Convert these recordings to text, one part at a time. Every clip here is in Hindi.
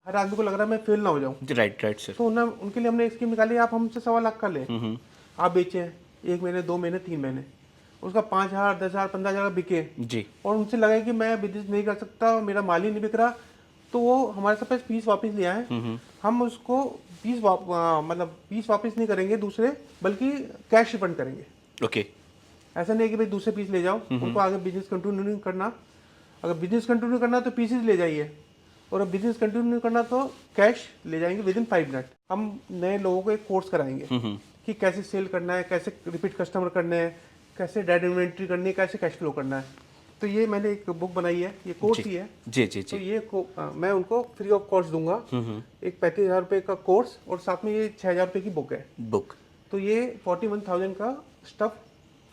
हर आदमी को लग रहा है मैं फेल ना हो जाऊं। Right right sir. तो उनके लिए हमने स्कीम निकाली, आप हमसे 1.25 लाख का लें, आप बेचें 1 महीने 2 महीने 3 महीने, उसका 5,000 10,000 15,000 बिके जी। और उनसे लगे कि मैं बिजनेस नहीं कर सकता, मेरा माल ही नहीं बिक रहा, तो वो हमारे से पास पीस वापस ले आए। हम उसको मतलब पीस वापस नहीं करेंगे दूसरे, बल्कि कैश रिफंड करेंगे। ओके। ऐसा नहीं है कि भाई दूसरे पीस ले जाओ, उनको आगे बिजनेस कंटिन्यू नहीं करना। अगर बिजनेस कंटिन्यू करना तो पीसेस ले जाइए, और अब बिजनेस कंटिन्यू करना तो कैश ले जाएंगे विद इन 5 मिनट। हम नए लोगों को एक कोर्स कराएंगे कि कैसे सेल करना है, कैसे रिपीट कस्टमर करने हैं, कैसे डेड इन्वेंट्री करनी है, कैसे कैश फ्लो करना है। तो ये मैंने एक बुक बनाई है, ये कोर्स ही है। जी जी तो जी। ये मैं उनको फ्री ऑफ कॉस्ट दूंगा, एक 35,000 रुपये का कोर्स, और साथ में ये 6,000 रुपये की बुक है। बुक। तो ये 41,000 का स्टफ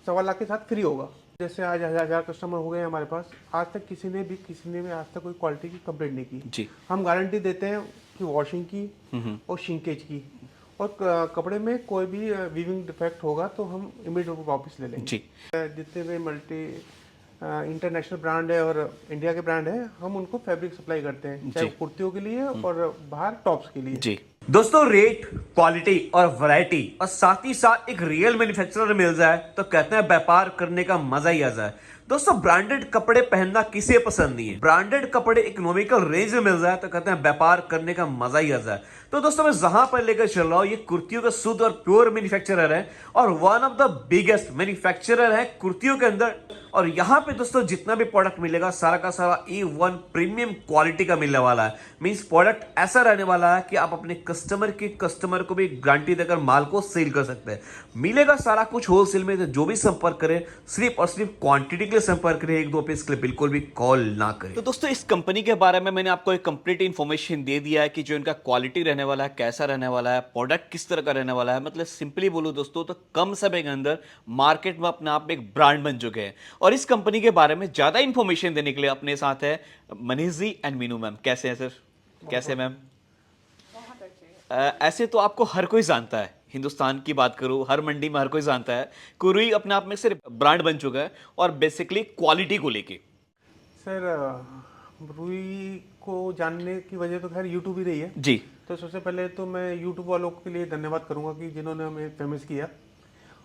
1.25 लाख के साथ फ्री होगा। जैसे आज 1,000 कस्टमर हो गए हैं हमारे पास, आज तक किसी ने भी आज तक कोई क्वालिटी की कंप्लेंट नहीं की जी। हम गारंटी देते हैं कि वॉशिंग की और शिंकेज की, और कपड़े में कोई भी वीविंग डिफेक्ट होगा तो हम इमीडिएट वापस ले लेंगे जी। जितने भी मल्टी इंटरनेशनल ब्रांड है और इंडिया के ब्रांड है, हम उनको फैब्रिक सप्लाई करते हैं, चाहे कुर्तियों के लिए और बाहर टॉप्स के लिए। जी। दोस्तों, रेट, क्वालिटी और वैरायटी और साथ ही साथ एक रियल मैन्युफैक्चरर मिल जाए तो कहते हैं व्यापार करने का मजा ही आ जाए। दोस्तों, ब्रांडेड कपड़े पहनना किसे पसंद नहीं है। ब्रांडेड कपड़े इकोनॉमिकल रेंज में मिल जाए तो कहते हैं व्यापार करने का मजा ही आ जाए। तो दोस्तों, मैं जहां पर लेकर चल रहा हूं, ये कुर्तियों का शुद्ध और प्योर मैन्युफैक्चरर है और one of the biggest manufacturer है कुर्तियों के अंदर। और यहां पे दोस्तों जितना भी प्रोडक्ट मिलेगा सारा का सारा A1 प्रीमियम क्वालिटी का मिलने वाला है। मींस प्रोडक्ट ऐसा रहने वाला है कि आप अपने कस्टमर को भी गारंटी देकर माल को सेल कर सकते हैं। मिलेगा सारा कुछ होलसेल में। तो जो भी संपर्क करें सिर्फ और सिर्फ क्वांटिटी के लिए संपर्क करें, 1-2 पीस के लिए बिल्कुल भी कॉल ना करें। तो दोस्तों, इस कंपनी के बारे में मैंने आपको एक कंप्लीट इन्फॉर्मेशन दे दिया है कि जो इनका क्वालिटी रहने वाला है, कैसा रहने वाला है, प्रोडक्ट किस तरह का रहने वाला है। मतलब सिंपली बोलूं दोस्तों तो कम समय के अंदर मार्केट में अपने आप में एक ब्रांड बन चुके हैं। और इस कंपनी के बारे में ज्यादा इन्फॉर्मेशन देने के लिए अपने साथ है मनीष जी एंड मीनू मैम। कैसे हैं सर? कैसे मैम? ऐसे तो आपको हर कोई जानता है, हिंदुस्तान की बात करूं हर मंडी में हर कोई जानता है कुरुई अपने आप में सिर्फ ब्रांड बन चुका है और बेसिकली क्वालिटी को लेके। सर, रुई को जानने की वजह तो खैर यूट्यूब ही रही है जी। तो सबसे पहले तो मैं यूट्यूब वालों के लिए धन्यवाद करूंगा कि जिन्होंने हमें फेमस किया,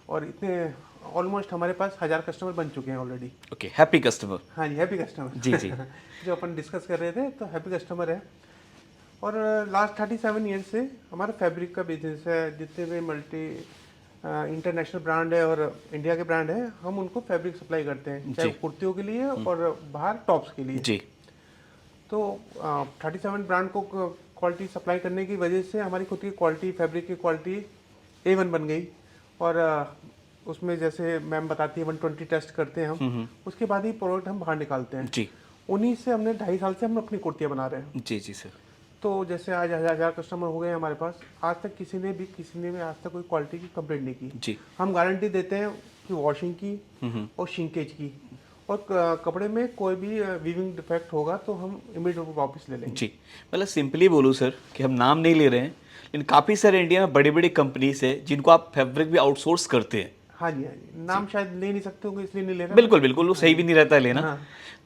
और इतने ऑलमोस्ट हमारे पास 1,000 कस्टमर बन चुके हैं ऑलरेडी। Okay, happy customer. हाँ जी, हैप्पी कस्टमर। जी जी। जो अपन डिस्कस कर रहे थे तो हैप्पी कस्टमर है। और लास्ट 37 ईयर से हमारा फैब्रिक का बिजनेस है। जितने भी मल्टी इंटरनेशनल ब्रांड है और इंडिया के ब्रांड है, हम उनको फैब्रिक सप्लाई करते हैं, चाहे कुर्तियों के लिए और बाहर टॉप्स के लिए। जी। तो 37 ब्रांड को क्वालिटी सप्लाई करने की वजह से हमारी खुद की क्वालिटी, फैब्रिक की क्वालिटी A1 बन गई। और उसमें जैसे मैम बताती है 120 टेस्ट करते हैं हम, उसके बाद ही प्रोडक्ट हम बाहर निकालते हैं। जी। उन्हीं से हमने 2.5 साल से हम अपनी कुर्तियाँ बना रहे हैं। जी जी सर। तो जैसे आज 1,000 कस्टमर हो गए हैं हमारे पास, आज तक किसी ने भी आज तक कोई क्वालिटी की कंप्लेंट नहीं की। जी। हम गारंटी देते हैं कि वॉशिंग की और शिंकेज की, और कपड़े में कोई भी वीविंग डिफेक्ट होगा तो हम इमीडिएट वापस ले लेंगे। जी। मतलब सिंपली बोलूँ सर कि हम नाम नहीं ले रहे हैं, लेकिन काफ़ी सारे इंडिया में बड़ी बड़ी कंपनीज है जिनको आप फैब्रिक भी आउटसोर्स करते हैं। हाँ जी, हाँ जी। नाम शायद ले नहीं सकते होंगे इसलिए नहीं ले रहे। बिल्कुल बिल्कुल, वो सही भी नहीं रहता है लेना। हाँ।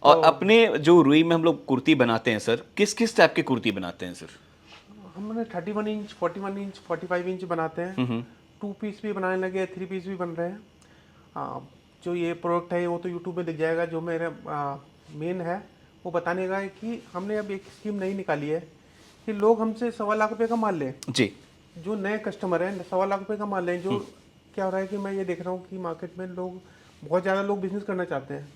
और अपने जो रुई में हम लोग कुर्ती बनाते हैं सर, किस किस टाइप की कुर्ती बनाते हैं सर? हमने 31 इंच, 41 इंच, 45 इंच बनाते हैं। 2 पीस भी बनाने लगे, 3 पीस भी बन रहे हैं। जो ये प्रोडक्ट है वो तो यूट्यूब में दिख जाएगा। जो मेरा मेन है वो बताने का है कि हमने अब एक स्कीम नई निकाली है कि लोग हमसे 1.25 लाख रुपए का माल लें। जी। जो नए कस्टमर हैं 1.25 लाख रुपए का माल लें। जो क्या हो रहा है कि मैं ये देख रहा हूँ कि मार्केट में लोग बहुत ज़्यादा लोग बिजनेस करना चाहते हैं,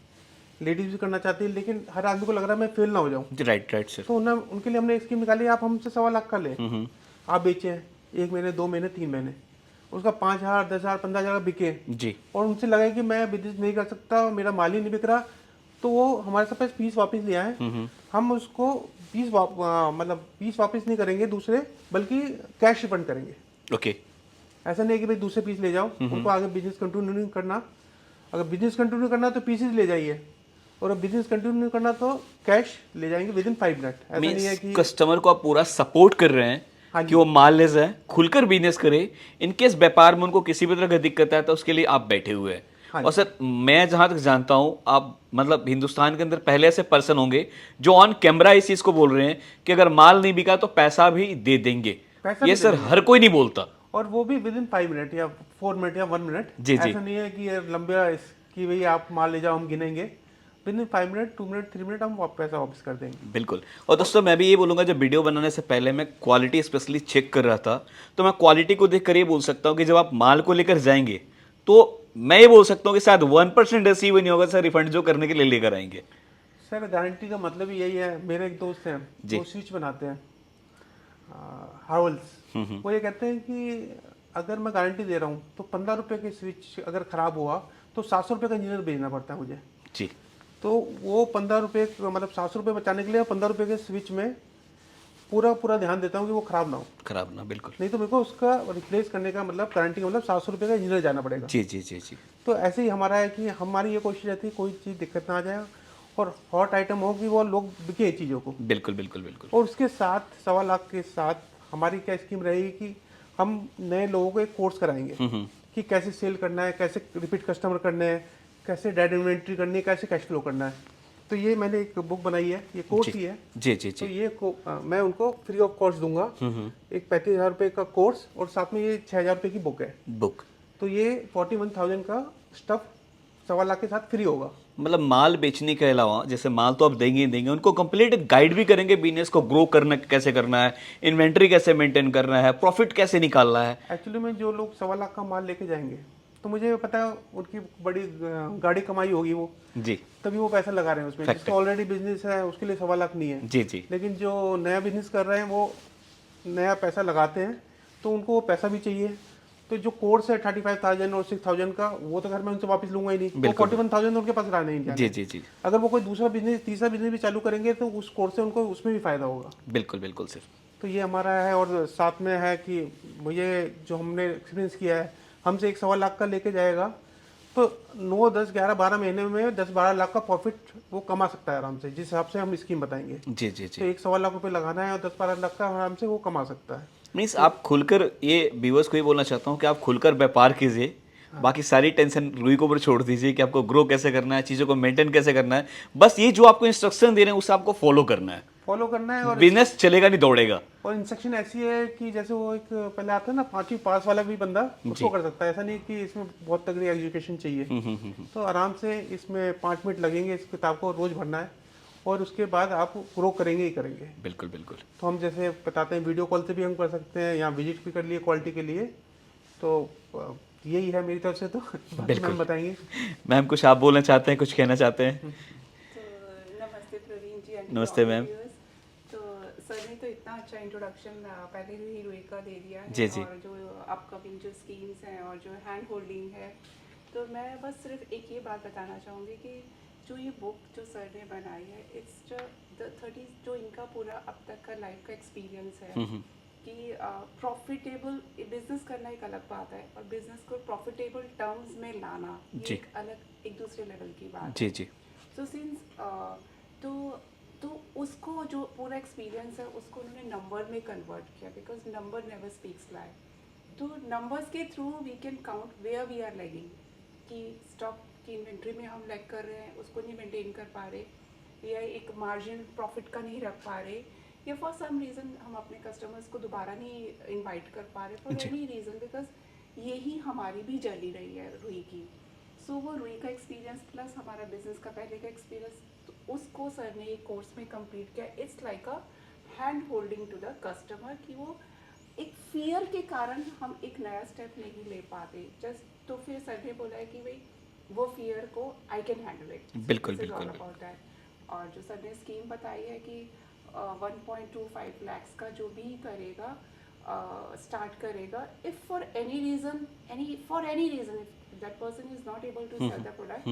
लेडीज भी करना चाहती है, लेकिन हर आदमी को लग रहा है मैं फेल ना हो जाऊँ। Right right sir. तो उनके लिए हमने एक स्कीम निकाली, आप हमसे 1.25 लाख का लें, आप बेचें 1 महीने 2 महीने 3 महीने, उसका 5,000 10,000 15,000 बिके जी, और उनसे लगे कि मैं बिजनेस नहीं कर सकता, मेरा माल ही नहीं बिक रहा, तो वो हमारे से पास पीस वापस ले आए। हम उसको मतलब पीस वापस नहीं करेंगे दूसरे, बल्कि कैश रिफंड करेंगे। ओके। ऐसा नहीं है कि भाई दूसरे पीस ले जाओ, उनको आगे बिजनेस कंटिन्यू नहीं करना। अगर बिजनेस कंटिन्यू करना तो पीसेस ले जाइए, और अब बिजनेस कंटिन्यू करना तो कैश ले जाएंगे विद इन 5 मिनट। ऐसा नहीं है कि कस्टमर को आप पूरा सपोर्ट कर रहे हैं कि वो माल ले जाए, खुलकर बिजनेस करे। इनकेस व्यापार में उनको किसी भी तरह का दिक्कत है तो उसके लिए आप बैठे हुए हैं। हाँ और सर मैं जहां तक जानता हूं आप मतलब हिंदुस्तान के अंदर पहले ऐसे पर्सन होंगे जो ऑन कैमरा इस चीज को बोल रहे हैं कि अगर माल नहीं बिका तो पैसा भी दे देंगे। पैसा ये भी दे सर देंगे। हर कोई नहीं बोलता। और वो भी विद इन 5 मिनट या 4 मिनट या 1 मिनट। जी, जी। ऐसा नहीं है कि ये लंबा कि भाई आप माल ले जाओ हम गिनेंगे। Within 5 minute, 2 minute, 3 minute हम पैसा वापस कर देंगे। बिल्कुल। और दोस्तों मैं भी ये बोलूंगा, जब वीडियो बनाने से पहले मैं क्वालिटी स्पेशली चेक कर रहा था, तो मैं क्वालिटी को देख कर ये बोल सकता हूँ कि जब आप माल को लेकर जाएंगे तो मैं ये बोल सकता हूँ कि शायद 1% ऐसी भी नहीं होगा सर रिफंड जो करने के लिए लेकर आएंगे। सर गारंटी का मतलब ही यही है। मेरे एक दोस्त हैं, जी। वो स्विच बनाते हैं, हार्वल्स। वो ये कहते हैं कि अगर मैं गारंटी दे रहा हूँ तो 15 रुपये के स्विच अगर ख़राब हुआ तो 700 रुपये का इंजीनियर भेजना पड़ता है मुझे। जी। तो वो 15 रुपये मतलब 700 रुपये बचाने के लिए 15 रुपये के स्विच में पूरा ध्यान देता हूँ कि वो ख़राब ना हो। खराब ना, बिल्कुल। नहीं तो मेरे को उसका रिप्लेस करने का मतलब गारंटी का मतलब 700 रुपये का इंजीनियर जाना पड़ेगा। जी जी जी जी। तो ऐसे ही हमारा है कि हमारी ये कोशिश रहती है कोई चीज़ दिक्कत ना आ जाए और हॉट आइटम हो कि वो लोग बिके चीज़ों को। बिल्कुल बिल्कुल बिल्कुल। और उसके साथ 1.25 लाख के साथ हमारी क्या स्कीम रहेगी कि हम नए लोगों को एक कोर्स कराएंगे कि कैसे सेल करना है, कैसे रिपीट कस्टमर करने हैं, कैसे डेड इन्वेंट्री करनी है, कैसे कैश फ्लो करना है। तो ये मैंने एक बुक बनाई है, ये कोर्स ही है। जी जी तो जी। ये मैं उनको फ्री ऑफ कॉस्ट दूंगा। एक 35,000 रुपये का कोर्स और साथ में ये 6,000 रुपये की बुक है। बुक तो ये 41,000 का स्टफ 1.25 लाख के साथ फ्री होगा। मतलब माल बेचने के अलावा, जैसे माल तो आप देंगे ही देंगे, उनको कंप्लीट गाइड भी करेंगे बिजनेस को ग्रो करना कैसे करना है, इन्वेंट्री कैसे मेंटेन करना है, प्रॉफिट कैसे निकालना है। एक्चुअली में जो लोग 1.25 लाख का माल लेके जाएंगे तो मुझे पता है उनकी बड़ी गाड़ी कमाई होगी वो, जी तभी वो पैसा लगा रहे हैं उसमें। जिसका ऑलरेडी बिजनेस है उसके लिए 1.25 लाख नहीं है। जी जी। लेकिन जो नया बिजनेस कर रहे हैं वो नया पैसा लगाते हैं तो उनको वो पैसा भी चाहिए। तो जो कोर्स है 35,000 और 6,000 का, वो तो घर में उनसे वापस लूंगा ही नहीं। वो 41,000 उनके पास रहने ही जी जी जी। अगर वो कोई दूसरा बिजनेस, तीसरा बिजनेस भी चालू करेंगे तो उस कोर्स से उनको उसमें भी फायदा होगा। बिल्कुल बिल्कुल सर। तो ये हमारा है। और साथ में है कि मुझे जो हमने एक्सपीरियंस किया है, हमसे एक 1.25 लाख का लेके जाएगा तो 9, 10, 11, 12 महीने में 10-12 लाख का प्रॉफिट वो कमा सकता है आराम से, जिस हिसाब से हम स्कीम बताएंगे। जी जी तो जी। एक 1.25 लाख रुपए लगाना है और 10-12 लाख का आराम से वो कमा सकता है। मीन्स आप खुलकर, ये व्यूअर्स को ही बोलना चाहता हूँ कि आप खुलकर व्यापार कीजिए, बाकी सारी टेंशन रूही को ऊपर छोड़ दीजिए कि आपको ग्रो कैसे करना है, चीज़ों को मेंटेन कैसे करना है। बस ये जो आपको इंस्ट्रक्शन दे रहे हैं उसे आपको फॉलो करना है, फॉलो करना है। और बिजनेस चलेगा नहीं दौड़ेगा। और इंस्ट्रक्शन ऐसी है कि जैसे वो एक पहले आता है ना 5वीं पास वाला भी बंदा उसको कर सकता है। ऐसा नहीं कि इसमें बहुत तगड़ी एजुकेशन चाहिए। तो आराम से इसमें 5 मिनट लगेंगे इस किताब को रोज भरना है और उसके बाद आप ग्रो करेंगे ही करेंगे। बिल्कुल बिल्कुल। तो हम जैसे बताते हैं वीडियो कॉल से भी हम कर सकते हैं या विजिट भी कर लिए क्वालिटी के लिए। तो यही है मेरी तरफ से। तो बिल्कुल। हम बताएंगे। मैम कुछ आप बोलना चाहते हैं, कुछ कहना चाहते हैं? तो नमस्ते प्रवीण जी। नमस्ते मैम। तो सर ने तो इतना अच्छा इंट्रोडक्शन पहले ही रूही का दे दिया है। जी जी। और जो अपकमिंग जो स्कीम्स हैं और जो हैंड होल्डिंग है, तो मैं बस सिर्फ एक ये बात बताना चाहूँगी कि जो ये बुक जो सर ने बनाई है, इट्स द 30 जो इनका पूरा अब तक का लाइफ का एक्सपीरियंस है कि प्रॉफिटेबल बिजनेस करना एक अलग बात है और बिजनेस को प्रॉफिटेबल टर्म्स में लाना ये एक अलग, एक दूसरे लेवल की बात जी है। जी। सो सिंस तो उसको जो पूरा एक्सपीरियंस है उसको उन्होंने नंबर में कन्वर्ट किया, because number never speaks lie. तो नंबर्स के through we can count where we are lagging, कि स्टॉक की इन्वेंट्री में हम लैग कर रहे हैं, उसको नहीं मेंटेन कर पा रहे, या एक मार्जिन प्रॉफिट का नहीं रख पा रहे, या फॉर सम रीज़न हम अपने कस्टमर्स को दोबारा नहीं इनवाइट कर पा रहे, फॉर एनी रीज़न, बिकॉज यही हमारी भी जर्नी रही है रूही की। सो वो रूही का एक्सपीरियंस प्लस हमारा बिजनेस का पहले का एक्सपीरियंस, तो उसको सर ने एक कोर्स में कंप्लीट किया। It's like a hand holding to the customer, कि वो एक फियर के कारण हम एक नया स्टेप नहीं ले पाते जस्ट, तो फिर सर ने बोला है कि भाई वो फियर को आई कैन हैंडल इट। बिल्कुल बिल्कुल। और जो सर ने स्कीम बताई है कि 1.25 lakhs का जो भी करेगा, स्टार्ट करेगा, if for any reason if that person is not able to sell the product,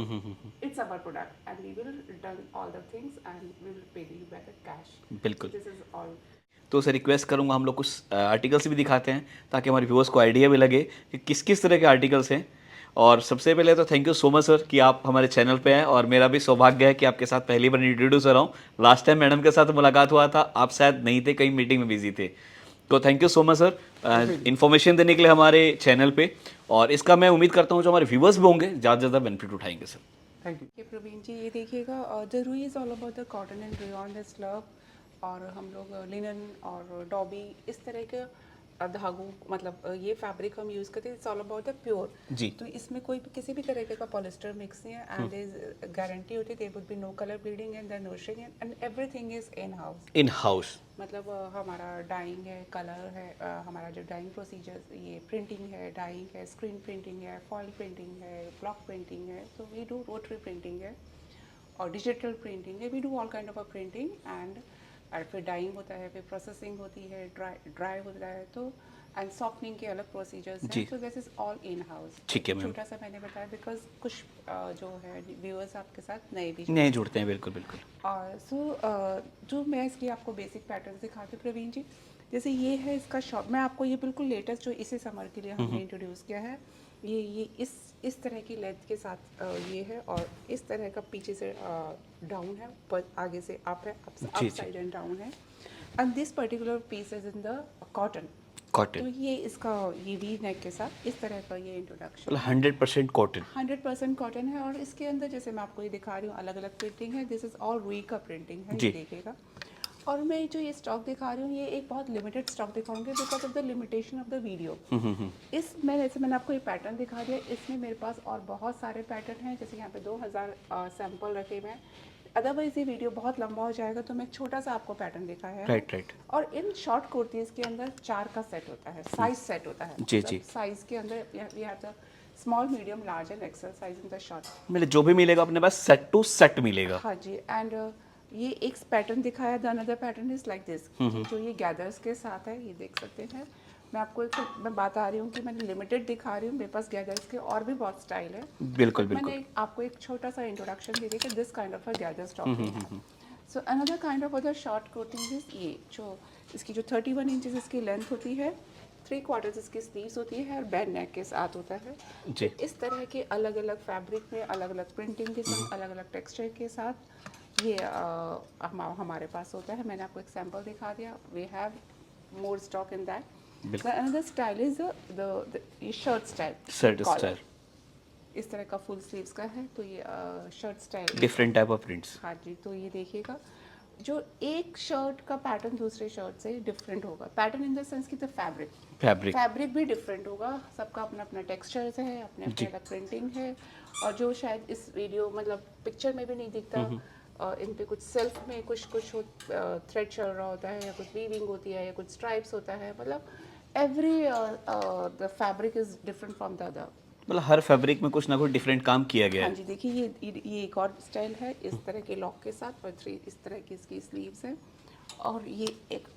it's our product and we will done all the things and we will pay you back the cash. बिल्कुल। This is all. तो सर रिक्वेस्ट करूंगा, हम लोग कुछ आर्टिकल्स भी दिखाते हैं ताकि हमारे व्यूअर्स को आइडिया भी लगे कि किस किस तरह के आर्टिकल्स हैं। और सबसे पहले तो thank you so much sir कि आप हमारे चैनल पे हैं, और मेरा भी सौभाग्य है कि आपके साथ पहली बार इंट्रोड्यूस हो रहा हूँ। लास्ट टाइम मैडम के साथ मुलाकात हुआ था, आप शायद नहीं थे, कहीं मीटिंग में बिजी थे। तो thank you so much sir information देने के लिए हमारे चैनल पे। और इसका मैं उम्मीद करता हूँ जो हमारे व्यूवर्स भी होंगे ज़्यादा से ज़्यादा बेनिफिट उठाएंगे सर। Thank you. ये प्रवीण जी ये देखिएगा द रूई is all about the cotton and rayon the slub, और हम लोग लिनन और डॉबी इस तरह के धागों मतलब ये फैब्रिक हम यूज़ करते हैं। It's all about the pure जी। तो इसमें कोई किसी भी तरीके का पॉलिस्टर मिक्स नहीं है एंड इज गारंटी होती है there would be no colour bleeding and the nothing and everything is in house. In house मतलब हमारा डाइंग है, कलर है, हमारा जो डाइंग प्रोसीजर ये प्रिंटिंग है, डाइंग है, स्क्रीन प्रिंटिंग है, फॉइल प्रिंटिंग है, ब्लॉक प्रिंटिंग है, तो वी डू रोटरी प्रिंटिंग है और डिजिटल प्रिंटिंग है। We do all kind of a printing and फिर डाइंग होता है, फिर प्रोसेसिंग होती है, ड्राई होता है, तो एंड सॉफ्टनिंग के अलग प्रोसीजर्स जी। हैं। So this is all in house. ठीक है मैम। छोटा सा मैंने बताया बिकॉज कुछ जो है व्यूअर्स आपके साथ नए भी नहीं जुड़ते हैं, बिल्कुल बिल्कुल। और जो मैं इसकी आपको बेसिक पैटर्न दिखाती हूँ प्रवीण जी, जैसे ये है इसका शॉर्ट, मैं आपको ये बिल्कुल लेटेस्ट जो इसी समर के लिए हमने इंट्रोड्यूस किया है, ये इस तरह की लेंथ के साथ ये है और इस तरह का पीछे से डाउन है, ऊपर आगे से अप है, अप जी। साइड एंड डाउन है and this particular piece is in the cotton. तो कॉटन ये इसका ये वी नेक के साथ इस तरह का ये इंट्रोडक्शन मतलब 100% कॉटन। 100% कॉटन है। और इसके अंदर जैसे मैं आपको ये दिखा रही हूँ अलग अलग प्रिंटिंग है, दिस इज ऑल रुई का प्रिंटिंग है, जी। ये देखिएगा। और मैं जो ये स्टॉक दिखा रही हूँ ये एक बहुत लिमिटेड स्टॉक दिखाऊंगी because of the limitation of the video. मैंने आपको ये पैटर्न दिखा दिया, इसमें मेरे पास और बहुत सारे पैटर्न हैं, जैसे यहाँ पे 2000 सैंपल रखे हुए हैं। अदरवाइज ये वीडियो बहुत लंबा हो जाएगा तो मैं एक छोटा सा आपको पैटर्न दिखाया है। राइट। और इन शॉर्ट कुर्तीज़ के अंदर 4 का सेट होता है, साइज सेट होता है। जी, जी। साइज के अंदर we have the small, medium, large and XL size in the short. मतलब जो भी मिलेगा अपने पास सेट टू सेट मिलेगा। हाँ जी। एंड ये एक पैटर्न दिखाया, the another pattern is like this, जो ये गैदर्स के साथ है, ये देख सकते हैं। मैं आपको मैं बता रही हूँ कि मैंने लिमिटेड दिखा रही हूँ, मेरे पास गैदर्स के और भी बहुत स्टाइल है। बिल्कुल But बिल्कुल। मैंने आपको एक छोटा सा इंट्रोडक्शन दे दिया कि this kind of a gather stock we have. So another kind of other short kurtis is ये जो इसकी जो 31 इंचेस इसकी लेंथ होती है, 3/4 इसकी स्लीव्स होती है और बैंड नेक के साथ होता है। जी। तो इस तरह के अलग अलग फैब्रिक में अलग अलग प्रिंटिंग के साथ अलग अलग टेक्सचर के साथ ये हमारे पास होता है। मैंने आपको एग्जांपल दिखा दिया, we have more stock in that. Another style is the shirt style. Shirt style इस तरह का फुल स्लीव्स का है, तो ये shirt style different type of prints. हाँ जी। तो ये देखिएगा जो एक शर्ट का पैटर्न दूसरे शर्ट से डिफरेंट होगा, पैटर्न इन द सेंस की द फैब्रिक भी डिफरेंट होगा, सबका अपना अपना टेक्सचर्स है, अपने अपने अलग प्रिंटिंग है। और जो शायद इस वीडियो मतलब पिक्चर में भी नहीं दिखता, इन पे कुछ सेल्फ में कुछ थ्रेड चल रहा होता है, या कुछ वीविंग होती है, या कुछ स्ट्राइप्स होता है, मतलब every the fabric is different from the other. मतलब हर फैब्रिक में कुछ ना कुछ डिफरेंट काम किया गया हाँ है। जी। देखिए ये एक और स्टाइल है इस तरह के लॉक के साथ, और 3 इस तरह की इसकी स्लीव्स हैं। और ये एक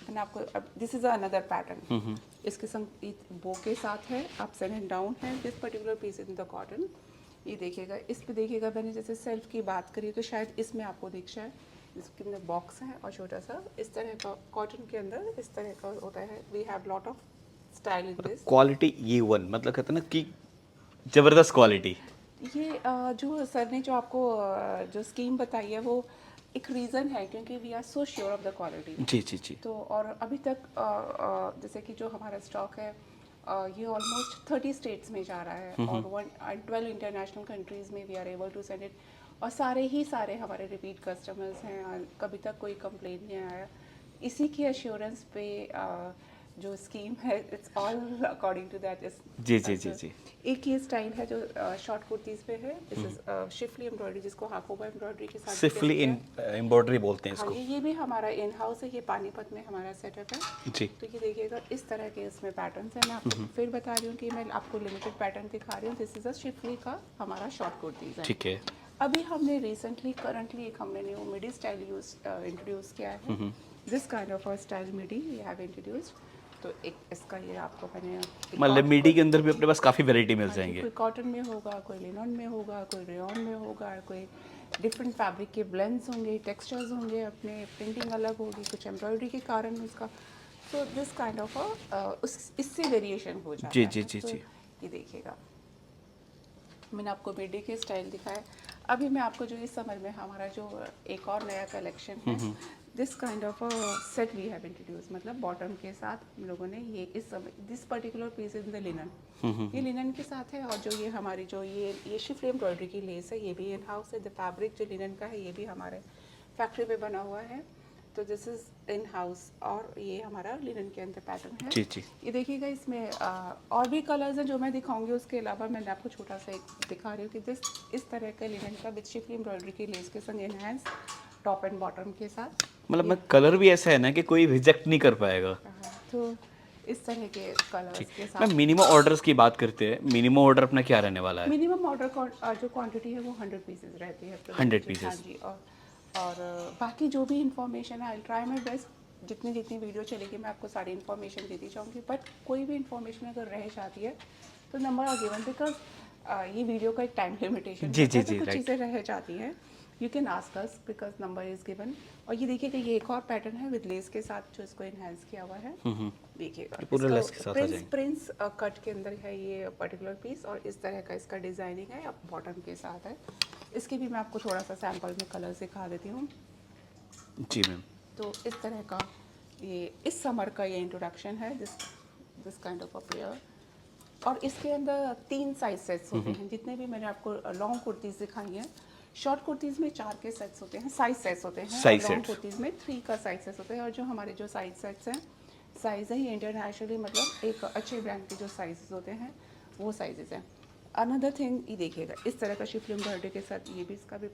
मैंने आपको दिस इज अनदर पैटर्न, इसके संग बो के साथ है, अप्स एंड डाउन है। This particular piece in the cotton, ये देखिएगा, इस पे देखिएगा। मैंने जैसे सेल्फ की बात करी तो शायद इसमें आपको दिख जाए, इसके अंदर बॉक्स है और छोटा सा इस तरह का कॉटन के अंदर इस तरह का होता है। We have lot of style in this. Quality ये मतलब कहते हैं ना कि जबरदस्त क्वालिटी। ये जो सर ने जो आपको जो स्कीम बताई है वो एक रीज़न है, क्योंकि we are so sure of the quality. जी। तो और अभी तक जैसे कि जो हमारा स्टॉक है ये ऑलमोस्ट 30 स्टेट्स में जा रहा है और 12 इंटरनेशनल कंट्रीज़ में we are able to send it. और सारे हमारे रिपीट कस्टमर्स हैं और कभी तक कोई कंप्लेंट नहीं आया। इसी की एश्योरेंस पे जो स्कीम है it's all according to that is. जी। एक ये स्टाइल है जो शॉर्ट कुर्तीज़ पे है, दिस इज शिफली एम्ब्रॉयडरी, जिसको हाकोबा एम्ब्रॉयडरी के साथ सिफली एम्ब्रॉयडरी बोलते हैं हाँ इसको। ये भी हमारा इन हाउस है, ये पानीपत में हमारा सेटअप है। जी। तो ये देखिएगा इस तरह के इसमें पैटर्न्स हैं। मैं आपको फिर बता रही हूँ कि मैं आपको लिमिटेड पैटर्न दिखा रही हूँ। दिस इज अ शिफली का हमारा शॉर्ट कुर्तीज़ है। ठीक है। अभी हमने रिसेंटली करंटली एक हमने न्यू मिडी स्टाइल इंट्रोड्यूस किया है। This kind of a style midi we have introduced. तो एक इसका ये आपको मैंने मतलब मीडी के अंदर भी अपने पास काफ़ी वैरायटी मिल जाएंगे। कोई कॉटन में होगा, कोई लिनन में होगा, कोई रेयॉन में होगा, कोई डिफरेंट फैब्रिक के ब्लेंड्स होंगे, टेक्सचर्स होंगे, अपने प्रिंटिंग अलग होगी, कुछ एम्ब्रॉयडरी के कारण उसका। सो दिस काइंड ऑफ इससे वेरिएशन हो जाता है। जी। ये देखिएगा मैंने आपको मिडी के स्टाइल दिखाया। अभी मैं आपको जो इस समर में हमारा जो एक और नया कलेक्शन है this kind of set we have introduce, मतलब बॉटम के साथ हम लोगों ने ये इस समय this particular piece in the linen, ये लिनन के साथ है। और जो ये हमारी जो ये शिफ्ट एम्ब्रॉयडरी की लेस है, ये भी इन हाउस है। द फैब्रिक जो लिनन का है ये भी हमारे फैक्ट्री में बना हुआ है, तो दिस इज इन हाउस। और ये हमारा लिनन के अंदर पैटर्न है। जी जी। ये देखिएगा, इसमें और भी कलर्स हैं जो मैं दिखाऊंगी। उसके अलावा मैंने आपको छोटा सा एक दिखा रही हूँ कि इस तरह का लिनन का विद शिफ्ट एम्ब्रॉयडरी की लेस के संग एनहांस टॉप एंड बॉटम के साथ। मतलब मैं कलर भी ऐसा है ना कि कोई रिजेक्ट नहीं कर पाएगा। तो इस तरह के कलर्स के मैं साथ मिनिमम ऑर्डर्स की बात करते हैं, मिनिमम ऑर्डर अपना क्या रहने वाला है? मिनिमम ऑर्डर जो क्वांटिटी है वो 100 पीसेज रहती है। 100 जी, pieces। हाँ जी। और बाकी जो भी इंफॉर्मेशन है, आई ट्राई माई बेस्ट, जितनी जितनी वीडियो चलेगी मैं आपको सारी इन्फॉर्मेशन देती जाऊँगी। बट कोई भी इन्फॉर्मेशन अगर रह जाती है तो नंबर आर गिवन, बिकॉज ये वीडियो का एक टाइम लिमिटेशन जी, होता है, जी, तो कुछ right। चीज़ें रह जाती हैं। You can ask us because number is given. और ये देखिए कि ये एक और पैटर्न है विद लेस के साथ जो इसको इन्हेंस किया हुआ है। देखिएगा, ये पूरे लेस के साथ आ जाएंगे। प्रिंस कट के अंदर है ये पर्टिकुलर पीस, और इस तरह का इसका डिजाइनिंग है, अब बॉटम के साथ है। इसके भी मैं आपको थोड़ा सा सैंपल में कलर दिखा देती हूँ। जी मैम। तो इस तरह का ये इस समर का ये इंट्रोडक्शन है, this kind of a pair. और इसके अंदर 3 साइज सेट्स होते हैं। जितने भी मैंने आपको लॉन्ग कुर्तीज़ दिखाई हैं, शॉर्ट कुर्तीज़ में 4 के सेट्स होते हैं, साइज सेट्स होते हैं। Size long sets। कुर्तीज़ में 3 का साइज सेट्स होते हैं। और जो हमारे जो साइज सेट्स हैं, साइज़ है ये इंटरनेशनली, मतलब एक अच्छे ब्रांड के जो साइजेस होते हैं वो साइजेस हैं। अनदर थिंग, ये देखिएगा इस तरह का शिफ्ट एम्ब्रॉयडरी के साथ, ये भी इसका भी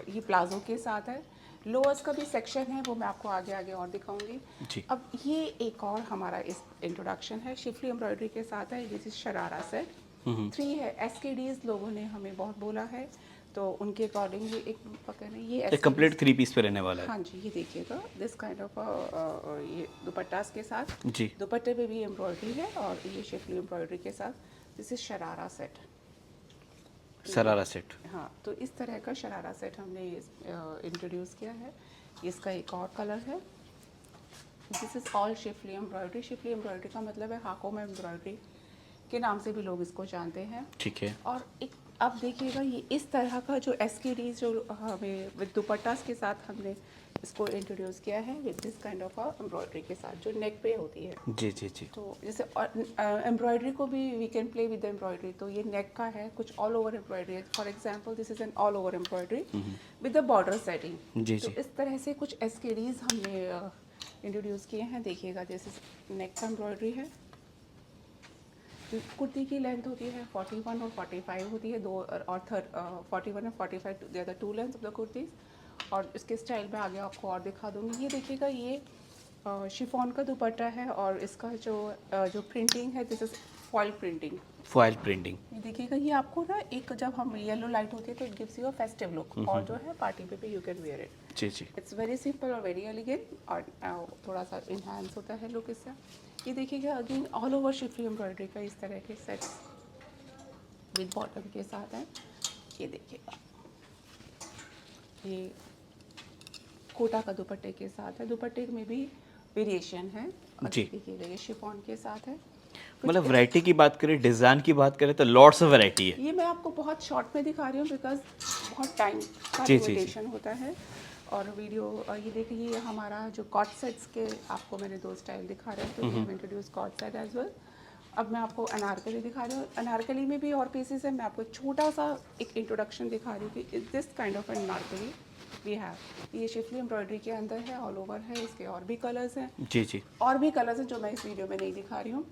ये प्लाजो के साथ है। लोअर्स का भी सेक्शन है, वो मैं आपको आगे आगे और दिखाऊंगी। जी। अब ये एक और हमारा इस इंट्रोडक्शन है, शिफली एम्ब्रॉयडरी के साथ है। दिस इज शरारा सेट 3 है। एसकेडीज लोगों ने हमें बहुत बोला है, तो उनके अकॉर्डिंग ये एक पकड़ है, ये एक कंप्लीट 3 पीस पे रहने वाला है। हाँ जी। ये देखिएगा, दिस काइंड ऑफ ये दुपट्टास के साथ, जी। दुपट्टे पे भी एम्ब्रॉयडरी है, और ये शिफली एम्ब्रॉयडरी के साथ। This is sharara set, sharara set. हाँ। तो इस तरह का शरारा सेट हमने इंट्रोड्यूस किया है। इसका एक और कलर है। This is all Schiffli embroidery. Schiffli embroidery का मतलब है हाकोम एम्ब्रॉयडरी के नाम से भी लोग इसको जानते हैं। ठीक है। और एक अब देखिएगा, ये इस तरह का जो एसकेडीज जो हमें विद दुपट्टास के साथ हमने इसको इंट्रोड्यूस किया है, with this kind of embroidery के साथ जो नेक पे होती है। जी जी जी। तो जैसे एम्ब्रॉयडरी को भी we can play with embroidery, तो ये नेक का है, कुछ ऑल ओवर एम्ब्रॉयडरी है। For example this is an all over embroidery with the border setting. जी तो जी। इस तरह से कुछ एसकेडीज हमने इंट्रोड्यूस किए हैं। देखिएगा, जैसे नेक का एम्ब्रॉयडरी है। कुर्ती की लेंथ होती है 41 और 45 होती है, 41 और 45 they are the 2 length of the kurtis. और इसके स्टाइल में आगे आपको और दिखा दूँगी। ये देखिएगा, ये शिफॉन का दुपट्टा है, और इसका जो प्रिंटिंग है, this is foil printing. Foil printing. ये देखिएगा, ये आपको ना एक जब हम येलो लाइट होती है तो it gives you a festive look, और जो है पार्टी पे भी यू कैन वेयर इट। जी जी। इट्स वेरी सिंपल और वेरी एलिगेंट, और थोड़ा सा इन्हांस होता है लुक इससे। ये देखिएगा, again all over Schiffli embroidery का इस तरह के सेट्स विद बॉटम के साथ हैं। ये देखिएगा, ये कोटा का दुपट्टे के साथ है। दुपट्टे में भी वेरिएशन है। और जी। देखिएगा, ये शिफॉन के साथ है। मतलब वैरायटी की बात करें, डिज़ाइन की बात करें, तो लॉट्स ऑफ वैरायटी है। ये मैं आपको बहुत शॉर्ट में दिखा रही हूँ, बिकॉज बहुत टाइम का जी, जी, जी। लिमिटेशन होता है। और वीडियो ये देखिए, ये हमारा जो कॉट सेट्स के आपको मैंने 2 स्टाइल दिखा रहे हैं, तो ये introduce cot set as well. अब मैं आपको अनारकली दिखा रही हूँ। अनारकली में भी और पीसेस है। मैं आपको छोटा सा एक इंट्रोडक्शन दिखा रही हूँ कि this kind of anarkali we have. ये शिफली एम्ब्रॉयडरी के अंदर है, ऑल ओवर है। इसके और भी कलर्स हैं, जी जी। और भी कलर्स हैं जो मैं इस वीडियो में नहीं दिखा रही हूँ।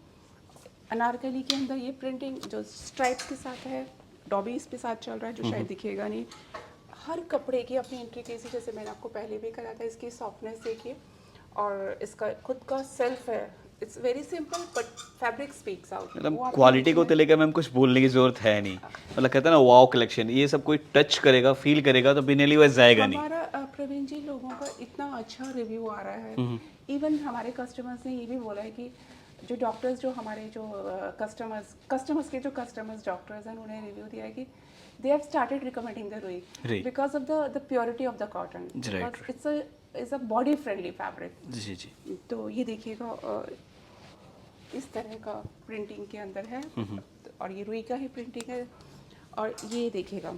अनारकली के अंदर ये प्रिंटिंग जो स्ट्राइप्स के साथ है, डॉबीज के साथ चल रहा है, जो शायद दिखेगा नहीं। हर कपड़े की अपनी इंट्रिकेसी, जैसे मैंने आपको पहले भी कहा था, इसकी सॉफ्टनेस देखिए, और इसका खुद का सेल्फ है। It's very simple but fabric speaks out. मतलब क्वालिटी को तो लेकर मैम कुछ बोलने की जरूरत है नहीं। मतलब कहते हैं ना, वाओ कलेक्शन, ये सब कोई टच करेगा, फील करेगा तो बिना लिए जाएगा नहीं। हमारा प्रवीण जी, लोगों का इतना अच्छा रिव्यू आ रहा है। इवन हमारे कस्टमर्स ने ये भी बोला है कि जो डॉक्टर्स, जो हमारे जो कस्टमर्स के जो कस्टमर्स डॉक्टर्स हैं, उन्होंने रिव्यू दिया है कि they have started recommending the Rui Right. because of the purity of the cotton. Right, Because it's a body friendly fabric. जी जी। तो ये देखिएगा, इस तरह का प्रिंटिंग के अंदर है, और ये रुई का ही प्रिंटिंग है। और ये देखिएगा,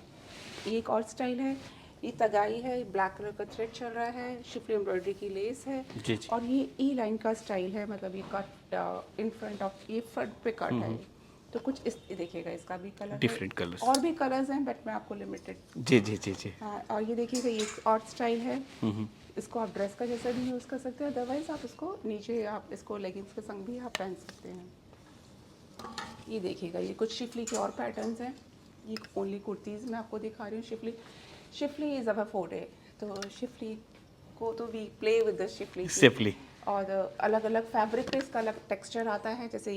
ये एक और स्टाइल है। ये तगाई है, ब्लैक कलर का थ्रेड चल रहा है, शिफली एम्ब्रॉयडरी की लेस है। जी, जी। और ये ई लाइन का स्टाइल है, मतलब ये कट इन फ्रंट ऑफ, ये फ्रंट पे कट है। तो कुछ इस देखिएगा, इसका भी कलर है। Different colours। और भी कलर्स हैं बट मैं आपको लिमिटेड। जी जी जी जी। हाँ, और ये देखिएगा, ये और स्टाइल है। इसको आप ड्रेस का जैसा भी यूज़ कर सकते हैं, अदरवाइज आप इसको नीचे, आप इसको लेगिंग्स के संग भी आप पहन सकते हैं। ये देखिएगा, ये कुछ शिफली के और पैटर्न्स हैं। ये ओनली कुर्तीज़ मैं आपको दिखा रही हूँ। Schiffli, schiffli is our forte, तो शिफली को तो we play with the schiffli. Shiffly। और अलग अलग फैब्रिक पे इसका अलग टेक्सचर आता है, जैसे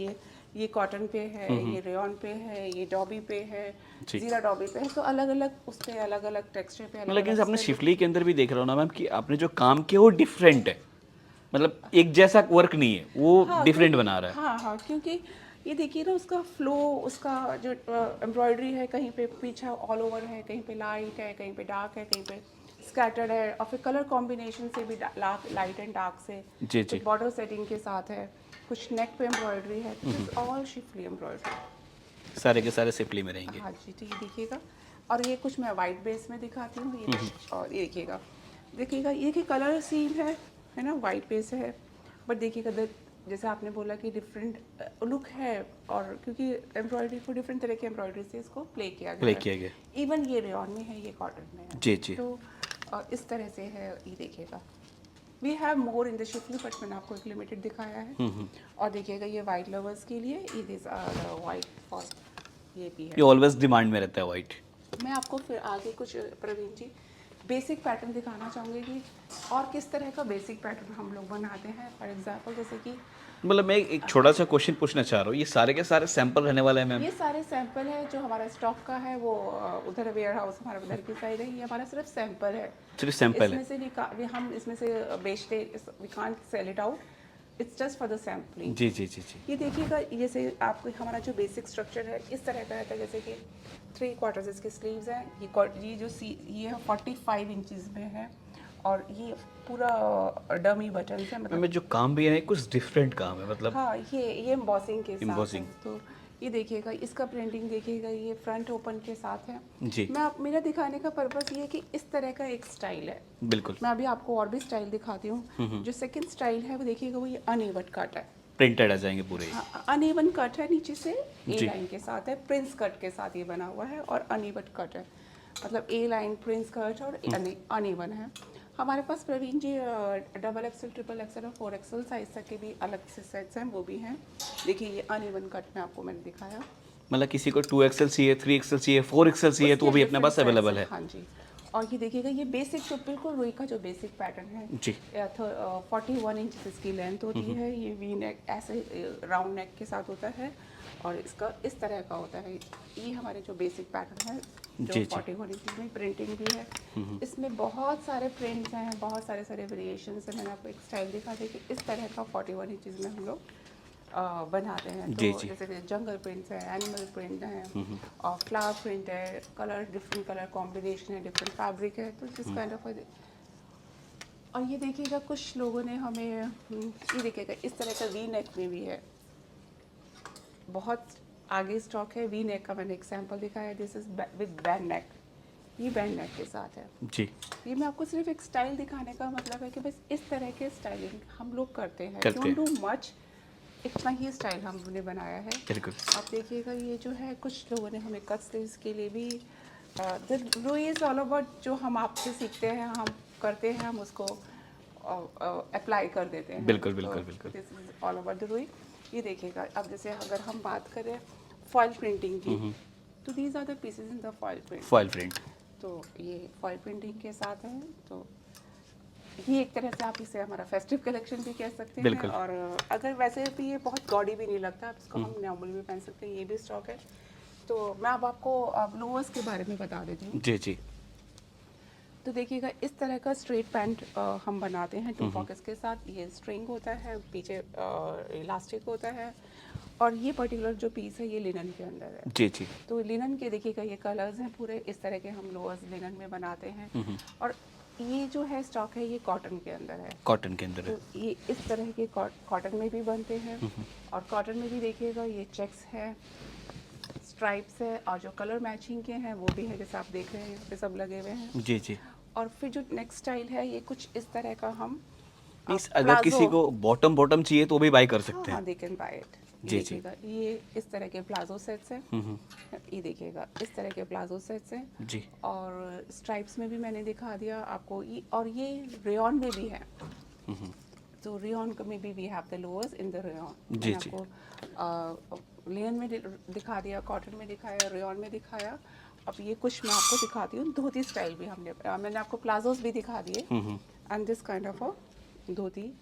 ये कॉटन पे है, ये रेयॉन पे है, ये डॉबी पे है, जी। जीरा डॉबी पे है। तो अलग अलग उस पे अलग अलग टेक्सचर पे अलग लेकिन अलग आपने style- शिफली के अंदर भी देख रहा हूँ ना मैम कि आपने जो काम किया वो डिफरेंट है, मतलब एक जैसा वर्क नहीं है, वो हाँ, डिफरेंट क्योंकि- बना रहा है। हाँ हाँ, क्योंकि ये देखिए ना, उसका फ्लो, उसका जो एम्ब्रॉयडरी है, कहीं पे पीछा ऑल ओवर है, कहीं पे लाइट है, कहीं पे डार्क है, कहीं पे स्कैटर्ड है, और फिर कलर कॉम्बिनेशन से भी लाइट एंड डार्क से, जी, जी। कुछ बॉर्डर सेटिंग के साथ है, कुछ नेक पे एम्ब्रॉयडरी है, ऑल शिफली एम्ब्रॉयडरी। सारे के सारे शिफली में रहेंगे। हाँ जी, तो ये देखिएगा। और ये कुछ मैं वाइट बेस में दिखाती हूँ, ये और ये देखिएगा, देखिएगा ये कि कलर सीम है ना, वाइट बेस है, बट देखिएगा जैसे आपने बोला कि डिफरेंट लुक है, और क्योंकि एम्ब्रॉयडरी को डिफरेंट तरह की एम्ब्रॉयडरी से इसको प्ले किया गया प्ले है। किया गया। इवन ये रेयॉन में है, ये कॉटन में है। जी, जी। तो इस तरह से है, ये देखिएगा। We have more in the schiffli, but मैंने आपको एक लिमिटेड दिखाया है। और देखिएगा, ये वाइट लवर्स के लिए ये दिस आर वाइट फॉर, ये भी है। ये ऑलवेज डिमांड में रहता है वाइट। मैं आपको फिर आगे कुछ, प्रवीण जी, बेसिक पैटर्न दिखाना चाहूँगी कि और किस तरह का बेसिक पैटर्न हम लोग बनाते हैं। फॉर एग्जांपल, जैसे कि मतलब मैं एक छोटा सा क्वेश्चन पूछना चाह रहा हूँ, ये सारे के सारे सैंपल रहने वाले हैं मैम? ये सारे सैंपल है जो हमारा स्टॉक का है, वो उधर वेयर हाउस हमारा उधर की साइड है। ये हमारा सिर्फ सैंपल है, सिर्फ सैंपल इसमें है। से हम इसमें से बेचते, we can't sell it out, it's just for the sampling. जी जी जी जी। ये देखिएगा, जैसे आपको हमारा जो बेसिक स्ट्रक्चर है इस तरह का रहता है, जैसे कि 3/4 इसके स्लीव्स हैं। ये 45 इंचज़ में है, और ये पूरा डमी बटन है, मतलब मैम जो काम भी है कुछ डिफरेंट काम है, मतलब हाँ, ये एम्बॉसिंग के साथ Embossing। है। तो ये देखिएगा, इसका प्रिंटिंग देखिएगा, ये फ्रंट ओपन के साथ है। जी। मेरा दिखाने का पर्पस ये है कि इस तरह का एक स्टाइल है। बिल्कुल मैं अभी आपको और भी स्टाइल दिखाती हूँ। जो सेकंड स्टाइल है वो देखिएगा, वो ये अनइवन कट है। प्रिंटेड आ जाएंगे पूरे। अनइवन कट है, नीचे से ए जी। लाइन के साथ है, प्रिंस कट के साथ ये बना हुआ है, और अनइवन कट है, मतलब ए लाइन प्रिंस कट और अनइवन है। हमारे पास प्रवीण जी XXL, XXL और 4XL साइज तक के भी अलग से सेट्स हैं, वो भी हैं। देखिए, ये अनइवन कट में आपको मैंने दिखाया। मतलब किसी को 2XL चाहिए, 3XL चाहिए, 4XL चाहिए, तो वो भी अपने पास Different अवेलेबल sizes, है। हाँ जी। और ये देखिएगा, ये बेसिक जो बिल्कुल रुई का जो बेसिक पैटर्न है जी। 41 इंच इसकी लेंथ होती है। ये वी नेक ऐसे राउंड नेक के साथ होता है, और इसका इस तरह का होता है। ये हमारे जो बेसिक पैटर्न है, जो जी, जी। 41 इंच में प्रिंटिंग भी है। इसमें बहुत सारे प्रिंट्स हैं, बहुत सारे वेरिएशंस हैं। मैंने आपको एक स्टाइल दिखा दी कि इस तरह का 41 इंचज़ में हम लोग बनाते हैं। जी, तो जी। जैसे जंगल प्रिंट्स है, एनिमल प्रिंट है, और फ्लावर प्रिंट है, कलर डिफरेंट कलर कॉम्बिनेशन है, डिफरेंट फैब्रिक है, तो जिस काइंड ऑफ। और ये देखिएगा, कुछ लोगों ने हमें ये देखिएगा, इस तरह का वी नेक में भी है, बहुत आगे स्टॉक है। वी नेक का मैंने एग्जाम्पल दिखाया, दिस इज विद बैंड नेक, ये बैंड नेक के साथ है। जी। ये मैं आपको सिर्फ एक स्टाइल दिखाने का मतलब है कि बस इस तरह के स्टाइलिंग हम लोग करते हैं, करते हैं। डोंट डू मच, इतना ही स्टाइल हमने बनाया है। बिल्कुल। आप देखिएगा, ये जो है, कुछ लोगों ने हमें कट स्लीव्स के लिए भी रुई इज़ ऑल अबाउट, जो हम आपसे सीखते हैं, हम करते हैं, हम उसको अप्लाई कर देते हैं। बिल्कुल, बिल्कुल, बिल्कुल। This is all about the रुई। ये देखिएगा, अब जैसे अगर हम बात करें फॉइल प्रिंटिंग की, तो these are the pieces in the foil print. Foil print. तो ये फॉइल प्रिंटिंग के साथ है। तो ये एक तरह से आप इसे हमारा फेस्टिव कलेक्शन भी कह सकते हैं। बिल्कुल। और अगर वैसे भी ये बहुत गॉडी भी नहीं लगता, आप इसको हम नॉर्मल भी पहन सकते हैं, ये भी स्टॉक है। तो मैं अब आपको लोअर्स के बारे में बता देती हूँ। जी जी। तो देखिएगा, इस तरह का स्ट्रेट पैंट हम बनाते हैं 2 पॉकेट्स के साथ। ये स्ट्रिंग होता है, पीछे इलास्टिक होता है, और ये पर्टिकुलर जो पीस है ये लिनन के अंदर है। जी जी। तो लिनन के देखिएगा, ये कलर्स हैं पूरे, इस तरह के हम लोअर्स लिनन में बनाते हैं। और ये जो है स्टॉक है, ये कॉटन के अंदर है। कॉटन के अंदर है। तो ये इस तरह के कॉटन में भी बनते हैं, और कॉटन में भी देखिएगा, ये चेक्स है, स्ट्राइप्स है, और जो कलर मैचिंग के हैं वो भी है, जैसे आप देख रहे हैं यहाँ पे सब लगे हुए हैं। जी जी। और फिर जो नेक्स्ट स्टाइल है ये कुछ इस तरह का हम मीन्स अगर किसी को बॉटम बॉटम चाहिए तो भी बाय कर सकते हाँ हैं। They can buy it. जी, जी। देखिएगा ये इस तरह के प्लाजो सेट्स हैं, ये देखिएगा इस तरह के प्लाजो सेट्स हैं जी। और स्ट्राइप्स में भी मैंने दिखा दिया आपको ये, और ये रेयॉन में भी है। तो रेयॉन में भी we have the lowers in the rayon. जी, जी। आपको लिनन में दिखा दिया, कॉटन में दिखाया, रेयॉन में दिखाया। अब ये कुछ मैं आपको दिखाती हूँ धोती स्टाइल भी मैंने आपको प्लाजोस भी दिखा दिए and this kind of a dhoti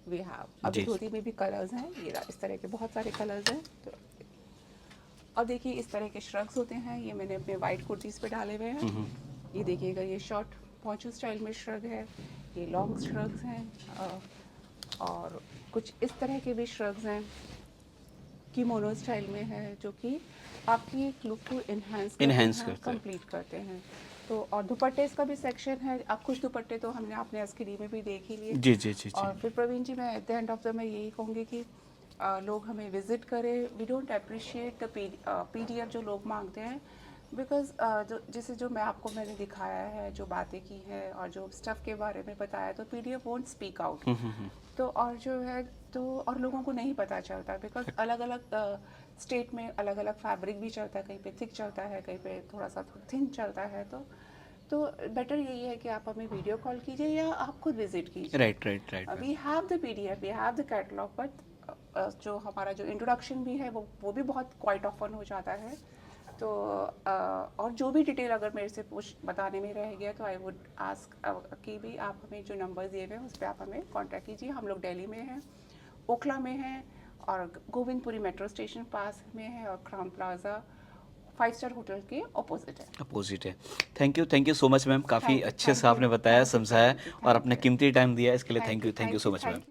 we have. अब जी। धोती में भी कलर्स हैं, ये इस तरह के बहुत सारे कलर्स हैं। तो अब देखिए इस तरह के श्रग्स होते हैं, ये मैंने अपने वाइट कुर्तीज़ पे डाले हुए हैं। ये देखिएगा ये शॉर्ट पॉन्चो स्टाइल में श्रग है, ये लॉन्ग श्रग्स हैं और कुछ इस तरह के भी श्रग्स हैं किमोनो स्टाइल में है, जो कि आपकी एक लुक को Enhance इन्हेंस करते हैं। कंप्लीट करते हैं। तो और दुपट्टे का भी सेक्शन है। अब कुछ दुपट्टे तो हमने अपने एसकेडी में भी देख ही लिए। जी जी जी और जी। फिर प्रवीण जी मैं at the end of the मैं यही कहूँगी कि लोग हमें विजिट करें। We don't appreciate the PDF जो लोग मांगते हैं, बिकॉज जो मैं आपको मैंने दिखाया है, जो बातें की हैं और जो स्टफ़ के बारे में बताया, तो पीडीएफ वोंट स्पीक आउट। तो और जो है तो और लोगों को नहीं पता चलता, बिकॉज अलग अलग स्टेट में अलग अलग फैब्रिक भी चलता है, कहीं पे थिक चलता है, कहीं पे थोड़ा सा थिन चलता है। तो बेटर यही है कि आप हमें वीडियो कॉल कीजिए या आप खुद विजिट कीजिए। Right right right. We have the PDF, we have the catalogue, but जो हमारा जो इंट्रोडक्शन भी है वो भी बहुत क्वाइट ऑफन हो जाता है। तो और जो भी डिटेल अगर मेरे से बताने में रह गया तो आई वुड आस्क कि भी आप हमें जो नंबर दिए हुए हैं उस पर आप हमें कांटेक्ट कीजिए। हम लोग दिल्ली में हैं, ओखला में हैं और गोविंदपुरी मेट्रो स्टेशन पास में है और क्राउन प्लाजा 5 स्टार होटल के अपोजिट है। अपोजिट है। Thank you so much ma'am, काफ़ी Thank you, अच्छे से thank आपने you, बताया, thank you, समझाया thank you, और thank अपना you. कीमती टाइम दिया, इसके लिए thank you so much ma'am. thank you.